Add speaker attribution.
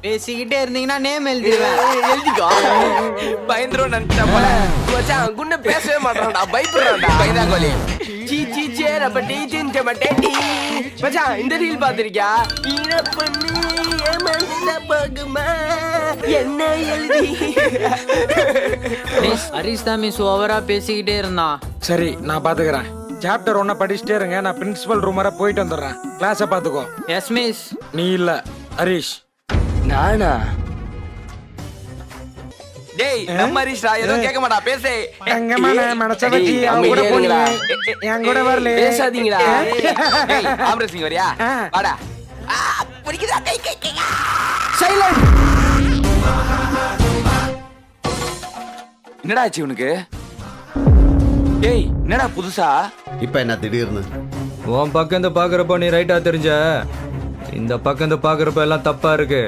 Speaker 1: பேசிக்கிட்டே இருந்தீங்கன்னா நேம் எழுதிடுவேன்.
Speaker 2: எழுதிக்கோ. பயந்துரும் நினைச்சேன் போல. மச்சான் குண்ண பேசவே மாட்டான்டா, பயப்படுறான்டா. பயந்தாங்கோலி. சீ சீ சேரப்பட்டி சிஞ்சமட்டேடி. மச்சான் இந்த ரீல் பாத்திருக்கியா? ஈர பண்ணு என் மனசுல போகுமா என்ன எழுதி.
Speaker 1: மிஸ் ஹரிஷ் தான் மிஸ் ஓவரா பேசிக்கிட்டே இருந்தான்.
Speaker 3: சரி நான் பாத்துக்கிறேன். சாப்டர் 1 படிச்சுட்டே இருங்க. நான் பிரின்சிபல் ரூம் வரை போயிட்டு வந்துடுறேன். கிளாஸை பாத்துக்கோ.
Speaker 1: Yes miss.
Speaker 3: நீ இல்ல ஹரிஷ்.
Speaker 2: நானா? டேய் நம்ம ஹரிஷ்டா எதுவும் கேட்க மாட்டா, பேசு.
Speaker 3: தங்கமான மனச வச்சு அவ கூட போறீங்க. என் கூட வரல.
Speaker 2: பேசாதீங்கடா. டேய் ஆம்ரசிங் வரியா? வாடா. பிடிக்குதா? கை கை கை. சைலண்ட். என்னடா ஆச்சு உனக்கு? டேய் என்னடா புதுசா?
Speaker 4: இப்ப என்ன திடீர்னு?
Speaker 5: உன் பக்கம் இந்த பாக்குறப்ப நீ ரைட்டா தெரிஞ்ச, இந்த பக்கம் இந்த பாக்குறப்ப எல்லாம் தப்பா இருக்கு.